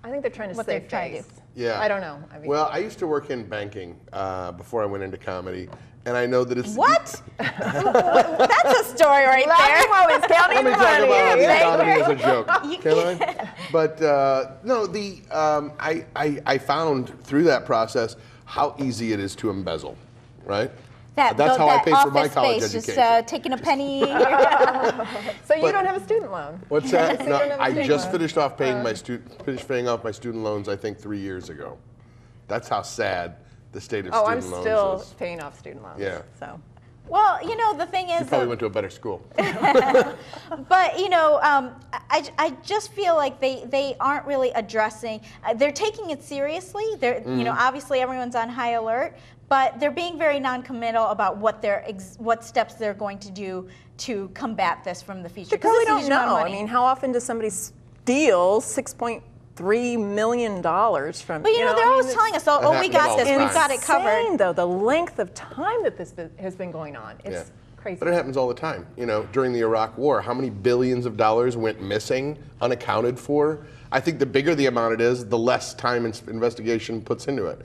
I think they're trying to save face. Yeah. I don't know. Well, I used to work in banking before I went into comedy, and I know that it's what? That's a story right there. Moments, counting Let me the talk money. about Yeah, comedy as a joke. You Can I? But no, I found through that process how easy it is to embezzle, right? That's how I paid for my college education. Just taking a penny. So you don't have a student loan. What's that? So No, you don't have a I student just loan. finished off paying paying off my student loans, I think 3 years ago. That's how sad the state of Oh, I'm student loans still is. paying off student loans. Yeah. So. Well, the thing is, You probably went to a better school. but I just feel like they aren't really addressing. They're taking it seriously. They're obviously everyone's on high alert, but they're being very non-committal about what steps they're going to do to combat this from the future. They probably this is a don't huge amount of know. I money. mean, how often does somebody steal $6.3 million from? But they're always telling us, "Oh, we got this. We've got it covered." Insane, though, the length of time that this has been going on. It's crazy. But it happens all the time. During the Iraq War, how many billions of dollars went missing, unaccounted for? I think the bigger the amount it is, the less time investigation puts into it.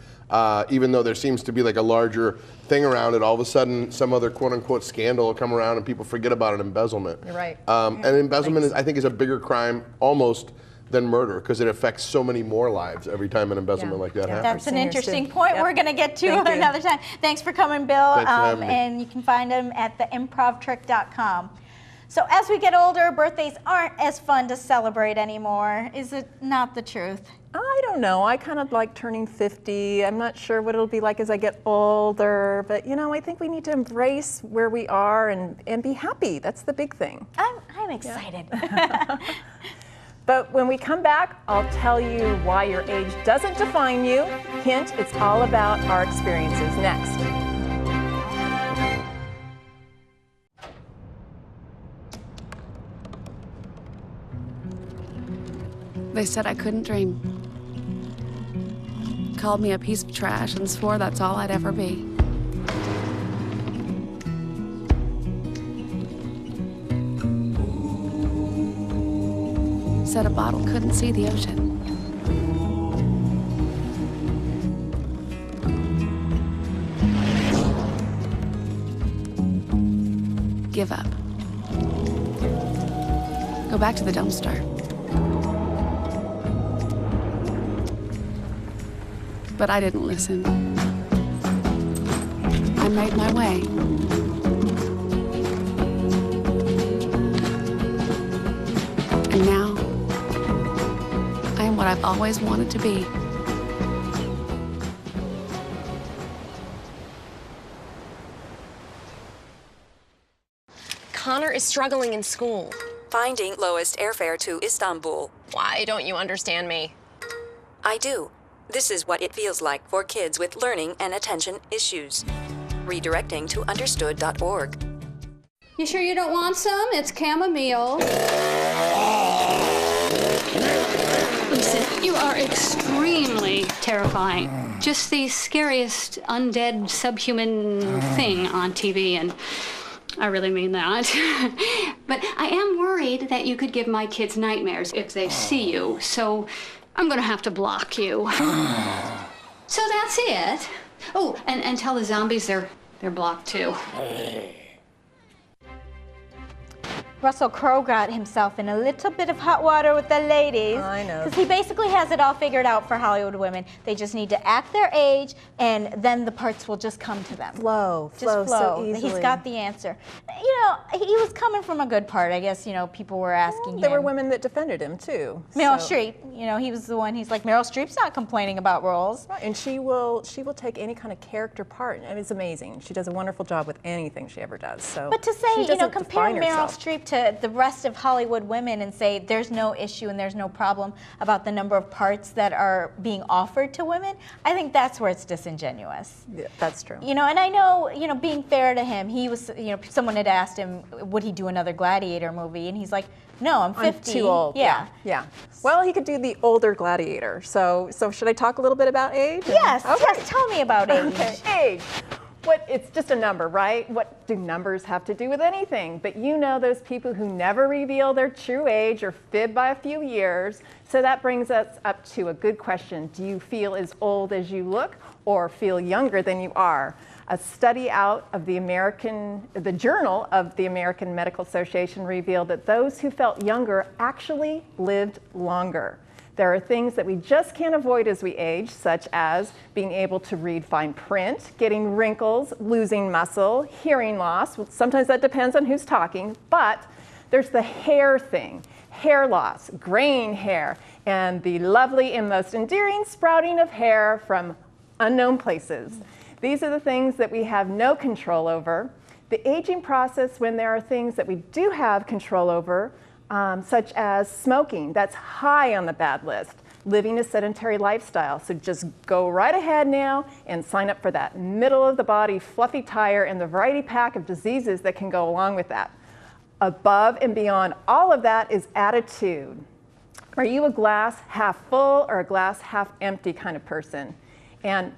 Even though there seems to be a larger thing around it, all of a sudden some other quote-unquote scandal will come around and people forget about an embezzlement. You're right. And embezzlement, I think, is a bigger crime almost than murder because it affects so many more lives every time an embezzlement like that happens. That's an interesting point we're going to get to Thank you. another time. Thanks for coming, Bill. Thanks for having me. And you can find him at theimprovtrick.com. So as we get older, birthdays aren't as fun to celebrate anymore. Is it not the truth? I don't know. I kind of like turning 50. I'm not sure what it'll be like as I get older, but I think we need to embrace where we are and be happy. That's the big thing. I'm excited. But when we come back, I'll tell you why your age doesn't define you. Hint, it's all about our experiences next. They said I couldn't dream. Called me a piece of trash and swore that's all I'd ever be. Said a bottle couldn't see the ocean. Give up. Go back to the dumpster. but I didn't listen. I made my way. And now, I am what I've always wanted to be. Connor is struggling in school. Finding lowest airfare to Istanbul. Why don't you understand me? I do. This is what it feels like for kids with learning and attention issues. Redirecting to understood.org. You sure you don't want some? It's chamomile. Listen, you are extremely terrifying. Just the scariest undead subhuman thing on TV, and I really mean that. But I am worried that you could give my kids nightmares if they see you, so I'm gonna have to block you. So that's it. Oh, and tell the zombies they're blocked too. Russell Crowe got himself in a little bit of hot water with the ladies. I know. Because he basically has it all figured out for Hollywood women. They just need to act their age, and then the parts will just come to them. Flow so easily. He's got the answer. You know, he was coming from a good part. I guess, you know, people were asking him. There were women that defended him, too. Meryl Streep, you know, he was the one. He's like, Meryl Streep's not complaining about roles. Right, and she will take any kind of character part. And it's amazing. She does a wonderful job with anything she ever does. So, but to say, you know, compare Meryl Streep to the rest of Hollywood women and say there's no issue and there's no problem about the number of parts that are being offered to women, I think that's where it's disingenuous. Yeah, that's true. You know, and I know, you know, being fair to him, he was, you know, someone had asked him, would he do another Gladiator movie? And he's like, no, I'm 50. I'm too old. Yeah. Well, he could do the older Gladiator. So should I talk a little bit about age? Yes. Okay. Yes, tell me about age. Okay. Age. It's just a number, right? What do numbers have to do with anything? But you know those people who never reveal their true age or fib by a few years. So that brings us up to a good question. Do you feel as old as you look or feel younger than you are? A study out of the Journal of the American Medical Association revealed that those who felt younger actually lived longer. There are things that we just can't avoid as we age, such as being able to read fine print, getting wrinkles, losing muscle, hearing loss. Sometimes that depends on who's talking, but there's the hair thing, hair loss, graying hair, and the lovely and most endearing sprouting of hair from unknown places. These are the things that we have no control over. The aging process, when there are things that we do have control over, such as smoking, that's high on the bad list. Living a sedentary lifestyle, so just go right ahead now and sign up for that middle of the body fluffy tire and the variety pack of diseases that can go along with that. Above and beyond all of that is attitude. Are you a glass half full or a glass half empty kind of person? And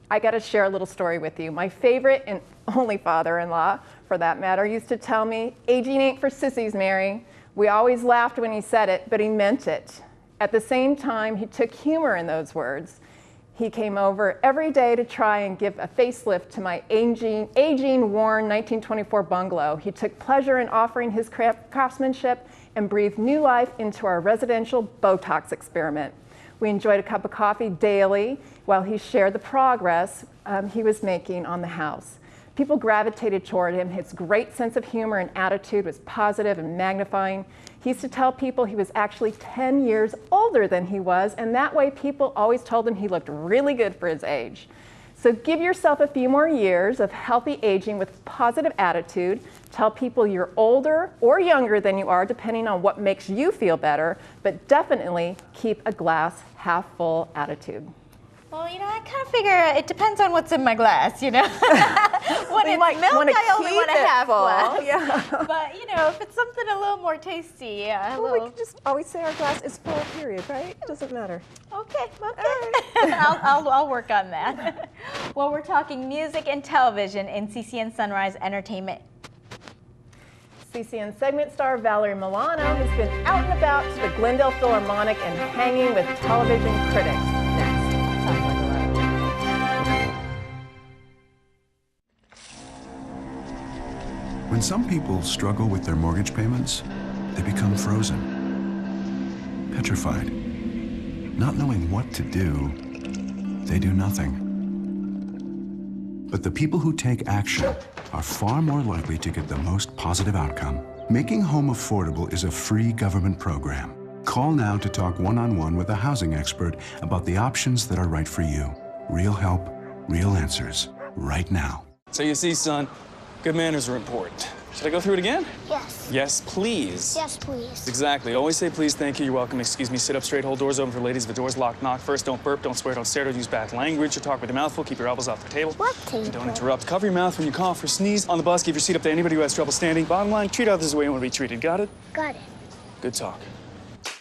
I got to share a little story with you. My favorite and only father-in-law, for that matter, used to tell me, aging ain't for sissies, Mary. We always laughed when he said it, but he meant it. At the same time, he took humor in those words. He came over every day to try and give a facelift to my aging, worn 1924 bungalow. He took pleasure in offering his craftsmanship and breathed new life into our residential Botox experiment. We enjoyed a cup of coffee daily while he shared the progress he was making on the house. People gravitated toward him. His great sense of humor and attitude was positive and magnifying. He used to tell people he was actually 10 years older than he was, and that way people always told him he looked really good for his age. So give yourself a few more years of healthy aging with positive attitude. Tell people you're older or younger than you are, depending on what makes you feel better, but definitely keep a glass half full attitude. Well, you know, I kind of figure it depends on what's in my glass, you know. When it's milk, I only want a half glass. Yeah. But, you know, if it's something a little more tasty, yeah. Well, we can just always say our glass is full, period, right? It doesn't matter. Okay. I'll work on that. Well, we're talking music and television in CCN Sunrise Entertainment. CCN segment star Valerie Milano has been out and about to the Glendale Philharmonic and hanging with television critics. Next. When some people struggle with their mortgage payments, they become frozen, petrified, not knowing what to do they do nothing. But the people who take action are far more likely to get the most positive outcome. Making home affordable is a free government program. Call now to talk one-on-one with a housing expert about the options that are right for you. Real help, real answers, right now. So you see, son, good manners are important. Should I go through it again? Yes. Yes, please. Yes, please. Exactly. Always say please, thank you, you're welcome, excuse me, sit up straight, hold doors open for ladies. If the door's locked, knock first, don't burp, don't swear, don't stare, don't use bad language, or talk with your mouth full, keep your elbows off the table. What table? Don't interrupt. Cover your mouth when you cough or sneeze. On the bus, give your seat up to anybody who has trouble standing. Bottom line, treat others the way you want to be treated. Got it? Got it. Good talk.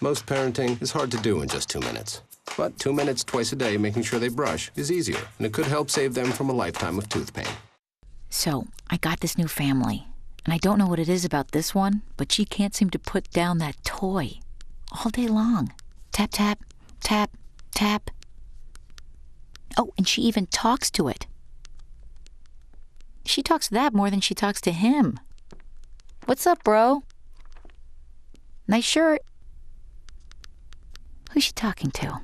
Most parenting is hard to do in just 2 minutes. But 2 minutes twice a day making sure they brush is easier, and it could help save them from a lifetime of tooth pain. So, I got this new family, and I don't know what it is about this one, but she can't seem to put down that toy all day long. Tap, tap, tap, tap. Oh, and she even talks to it. She talks to that more than she talks to him. What's up, bro? Nice shirt. Who's she talking to?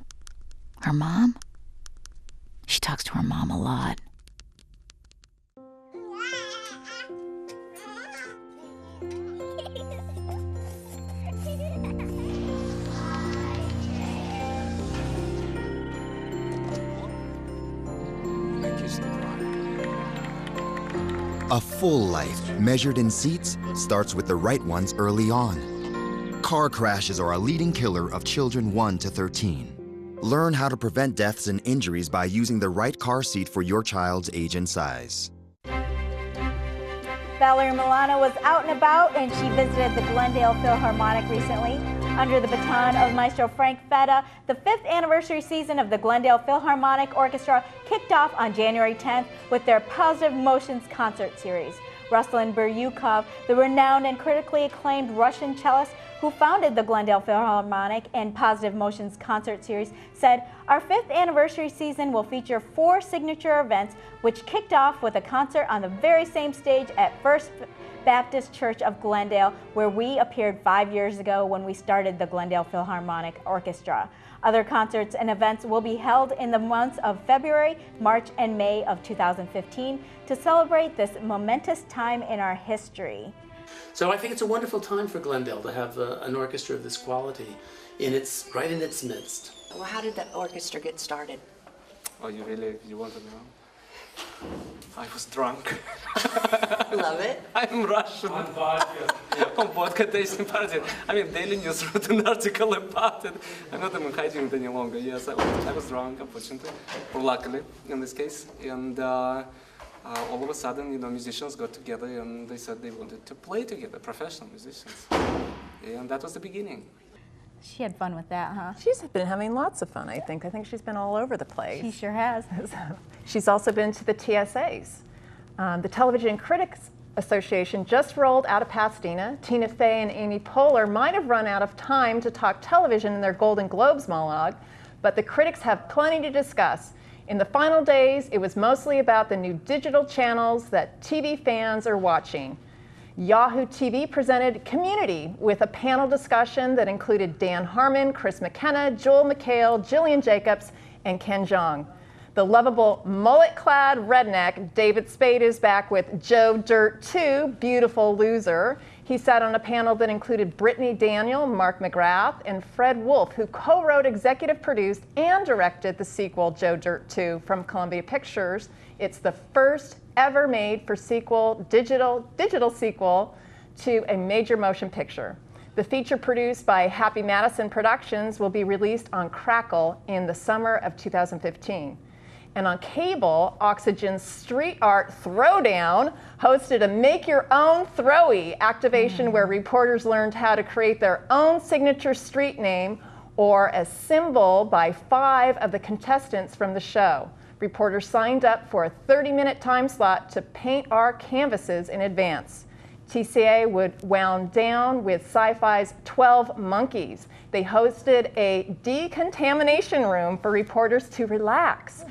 Her mom? She talks to her mom a lot. A full life, measured in seats, starts with the right ones early on. Car crashes are a leading killer of children 1 to 13. Learn how to prevent deaths and injuries by using the right car seat for your child's age and size. Valerie Milano was out and about, and she visited the Glendale Philharmonic recently. Under the baton of Maestro Frank Fetta, the 5th anniversary season of the Glendale Philharmonic Orchestra kicked off on January 10th with their Positive Motions concert series. Ruslan Buryukov, the renowned and critically acclaimed Russian cellist who founded the Glendale Philharmonic and Positive Motions concert series, said, "Our 5th anniversary season will feature 4 signature events, which kicked off with a concert on the very same stage at First Baptist Church of Glendale, where we appeared 5 years ago when we started the Glendale Philharmonic Orchestra. Other concerts and events will be held in the months of February, March, and May of 2015 to celebrate this momentous time in our history." So I think it's a wonderful time for Glendale to have an orchestra of this quality right in its midst. Well, how did the orchestra get started? Oh, you want to know? I was drunk. Love it. I'm Russian. On vodka tasting party. I mean, Daily News wrote an article about it. I'm not even hiding it any longer. Yes, I was drunk, unfortunately, or luckily in this case. And all of a sudden, musicians got together and they said they wanted to play together, professional musicians. And that was the beginning. She had fun with that, huh? She's been having lots of fun, I think. I think she's been all over the place. She sure has. She's also been to the TSAs. The Television Critics Association just rolled out of Pasadena. Tina Fey and Amy Poehler might have run out of time to talk television in their Golden Globes monologue, but the critics have plenty to discuss. In the final days, it was mostly about the new digital channels that TV fans are watching. Yahoo TV presented Community with a panel discussion that included Dan Harmon, Chris McKenna, Joel McHale, Jillian Jacobs, and Ken Jeong. The lovable mullet-clad redneck David Spade is back with Joe Dirt 2, Beautiful Loser. He sat on a panel that included Brittany Daniel, Mark McGrath, and Fred Wolf, who co-wrote, executive produced, and directed the sequel Joe Dirt 2 from Columbia Pictures. It's the first ever made for digital sequel to a major motion picture. The feature, produced by Happy Madison Productions, will be released on Crackle in the summer of 2015. And on cable, Oxygen's Street Art Throwdown hosted a make-your-own throwy activation where reporters learned how to create their own signature street name or a symbol by 5 of the contestants from the show. Reporters signed up for a 30-minute time slot to paint our canvases in advance. TCA would wound down with Sci-Fi's 12 Monkeys. They hosted a decontamination room for reporters to relax.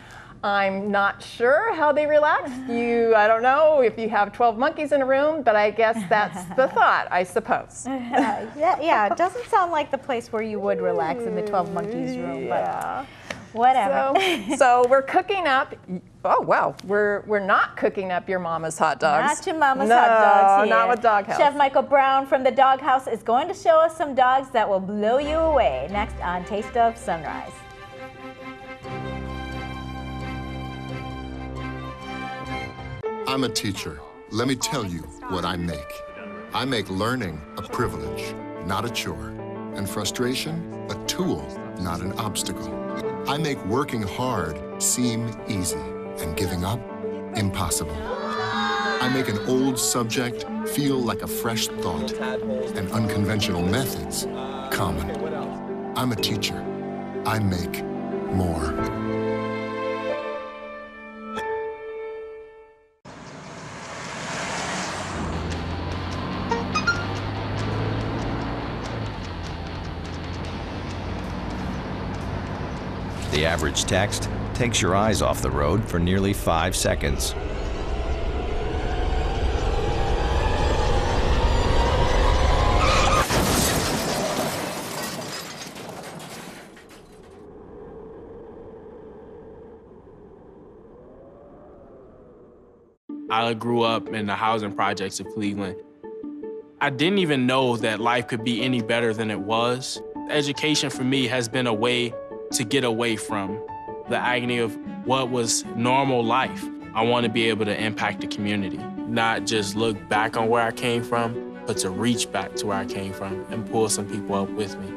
I'm not sure how they relax. I don't know if you have 12 monkeys in a room, but I guess that's the thought, I suppose. Yeah, it doesn't sound like the place where you would relax in the 12 Monkeys room. Yeah. Whatever. So we're cooking up. Oh wow, we're not cooking up your mama's hot dogs. Not your mama's hot dogs here. Not with Doghouse. Chef Michael Brown from the Doghouse is going to show us some dogs that will blow you away. Next on Taste of Sunrise. I'm a teacher. Let me tell you what I make. I make learning a privilege, not a chore, and frustration a tool, not an obstacle. I make working hard seem easy and giving up impossible. I make an old subject feel like a fresh thought and unconventional methods common. I'm a teacher. I make more. The average text takes your eyes off the road for nearly 5 seconds. I grew up in the housing projects of Cleveland. I didn't even know that life could be any better than it was. Education for me has been a way to get away from the agony of what was normal life. I want to be able to impact the community, not just look back on where I came from, but to reach back to where I came from and pull some people up with me.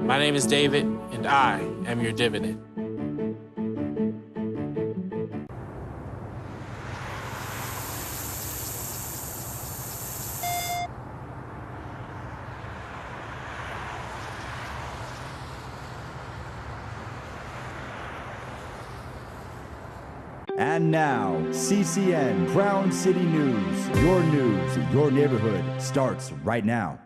My name is David, and I am your dividend. And now, CCN Crown City News. Your neighborhood starts right now.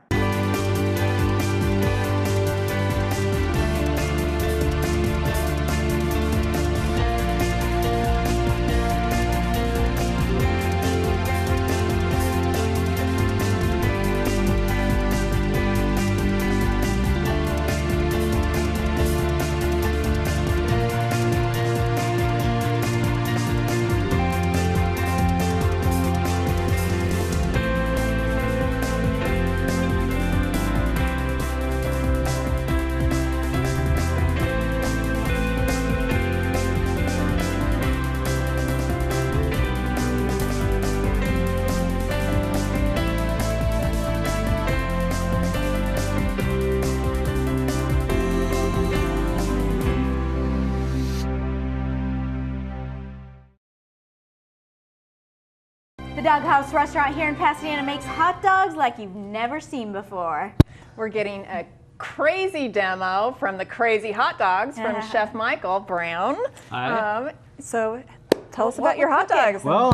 The Doghouse restaurant here in Pasadena makes hot dogs like you've never seen before. We're getting a crazy demo from the Crazy Hot Dogs from Chef Michael Brown. Hi. So tell us about your hot dogs. Well,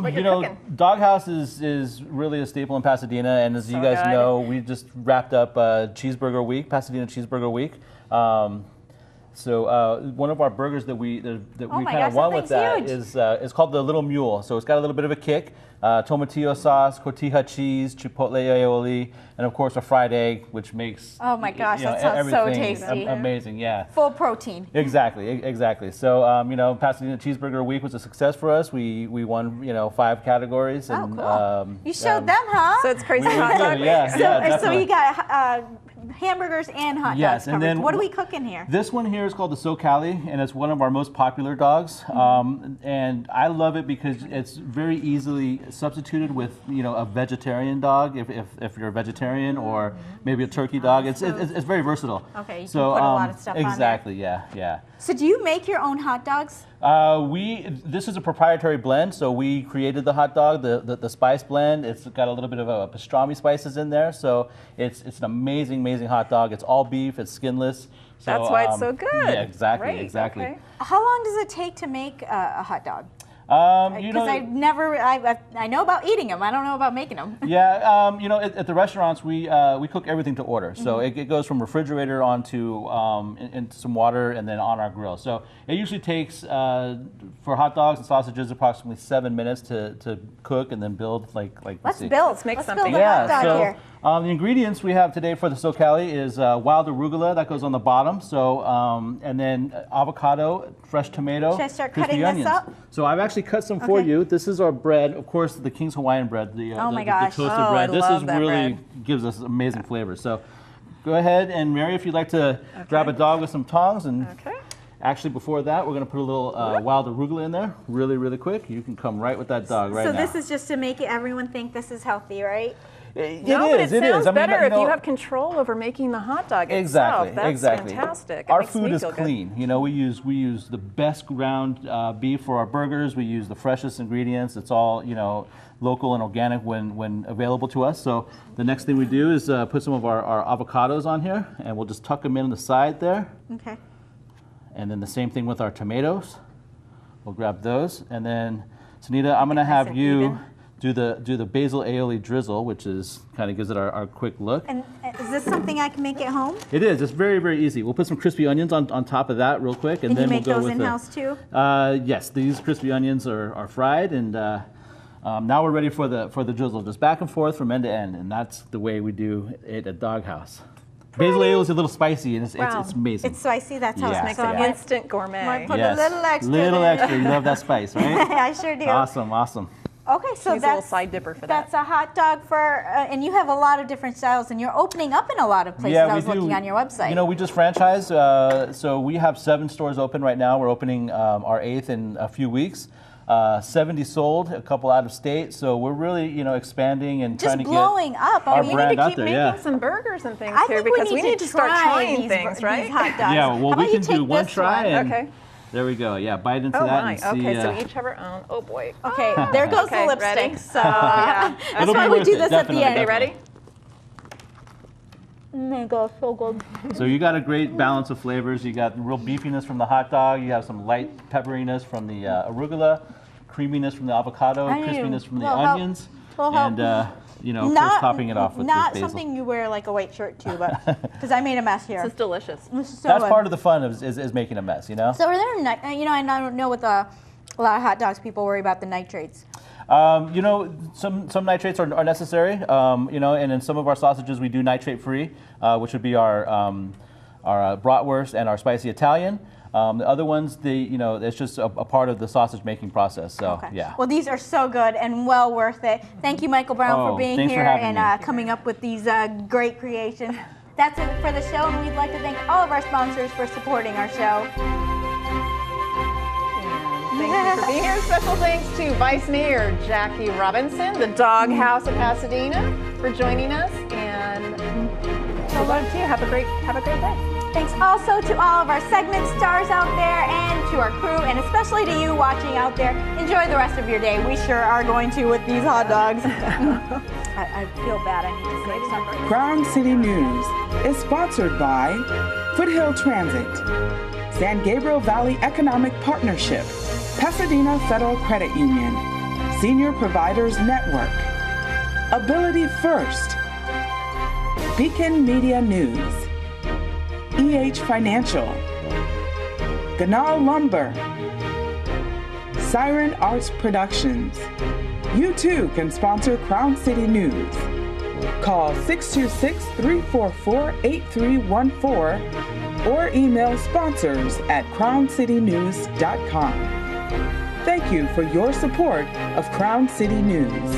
you know, Doghouse is really a staple in Pasadena, and as you guys know, we just wrapped up Cheeseburger Week, Pasadena Cheeseburger Week. So one of our burgers that we kind of won with that is called the Little Mule. So it's got a little bit of a kick. Tomatillo sauce, cotija cheese, chipotle aioli, and of course a fried egg, which makes oh my gosh, that sounds so tasty. Amazing, yeah. Full protein. Exactly. So you know, Pasadena Cheeseburger Week was a success for us. We won 5 categories. And, cool. You showed them, huh? So it's Crazy Hot Dog Week. Yeah, so you got hamburgers and hot dogs covered. And then what are we cooking here? This one here is called the SoCali, and it's one of our most popular dogs. And I love it because it's very easily substituted with a vegetarian dog if you're a vegetarian, or maybe a turkey dog. It's very versatile. Okay, you can put a lot of stuff on there. Exactly, yeah. So do you make your own hot dogs? This is a proprietary blend, so we created the hot dog, the spice blend. It's got a little bit of pastrami spices in there, so it's an amazing hot dog. It's all beef, it's skinless. So, that's why it's so good. Yeah, exactly. Okay. How long does it take to make a hot dog? Because I know about eating them. I don't know about making them. Yeah, at the restaurants we cook everything to order. So it goes from refrigerator onto into some water and then on our grill. So it usually takes for hot dogs and sausages approximately 7 minutes to cook and then build like. Let's make something. Yeah. Hot dog here. The ingredients we have today for the SoCali is wild arugula that goes on the bottom. So and then avocado, fresh tomato, Should I start crispy cutting onions. this up? So I've actually cut some for you. This is our bread, of course, the King's Hawaiian bread, the toasted bread. This is really gives us amazing flavor. So go ahead and Mary, if you'd like to grab a dog with some tongs and. Actually, before that, we're going to put a little wild arugula in there, really, really quick. You can come right with that dog right now. So this is just to make everyone think this is healthy, right? It sounds is. better if you have control over making the hot dog itself. That's fantastic. Our food is clean. You know, we use the best ground beef for our burgers. We use the freshest ingredients. It's all local and organic when available to us. So the next thing we do is put some of our avocados on here, and we'll just tuck them in the side there. Okay. And then the same thing with our tomatoes. We'll grab those, and then Sunita, I'm going to have you do the Basil Aioli Drizzle, which is kind of gives it our quick look. And is this something I can make at home? It is. It's very, very easy. We'll put some crispy onions on top of that real quick, and then you make we'll go those with in-house too? Yes, these crispy onions are fried, and now we're ready for the drizzle, just back and forth from end to end, and that's the way we do it at Doghouse. Basil aioli is a little spicy, and it's amazing. It's spicy. That's how it's an instant gourmet. Might put a little extra. Little extra. You love that spice, right? I sure do. Awesome. Okay, so that's a little side dipper for that. That's a hot dog for, and you have a lot of different styles, and you're opening up in a lot of places. I was looking on your website. You know, we just franchised, so we have 7 stores open right now. We're opening our 8th in a few weeks. 70 sold, a couple out of state, so we're really, expanding and trying to get blowing up. our we brand need to out keep there. making some burgers and things here because we need to start trying things, right? These hot dogs. Yeah, well, we can do one try. And there we go. Yeah, bite into that and see. Okay, so we each have our own. Oh boy. Okay, there goes the lipstick. Ready? So that's why we do this at the end. Okay, ready? Oh my God, so good. So you got a great balance of flavors. You got real beefiness from the hot dog. You have some light pepperiness from the arugula, creaminess from the avocado, crispiness from the onions, and of course topping it off with not basil. something you wear like a white shirt to, but because I made a mess here. This is delicious. This is so That's good. part of the fun is making a mess, So are there, and I don't know with a lot of hot dogs, people worry about the nitrates. Some nitrates are necessary, and in some of our sausages we do nitrate free, which would be our bratwurst and our spicy Italian. The other ones, it's just a part of the sausage making process. So yeah. Well, these are so good and well worth it. Thank you, Michael Brown, for being here and coming up with these great creations. That's it for the show, and we'd like to thank all of our sponsors for supporting our show. Thank you for being here. Special thanks to Vice Mayor Jackie Robinson, the Doghouse of Pasadena, for joining us. And so glad to you. Have a great day. Thanks also to all of our segment stars out there and to our crew, and especially to you watching out there. Enjoy the rest of your day. We sure are going to with these hot dogs. I feel bad. I need to say something. Crown City News is sponsored by Foothill Transit, San Gabriel Valley Economic Partnership, Pasadena Federal Credit Union, Senior Providers Network, Ability First, Beacon Media News, EH Financial, Ganal Lumber, Siren Arts Productions. You too can sponsor Crown City News. Call 626-344-8314 or email sponsors@crowncitynews.com. Thank you for your support of Crown City News.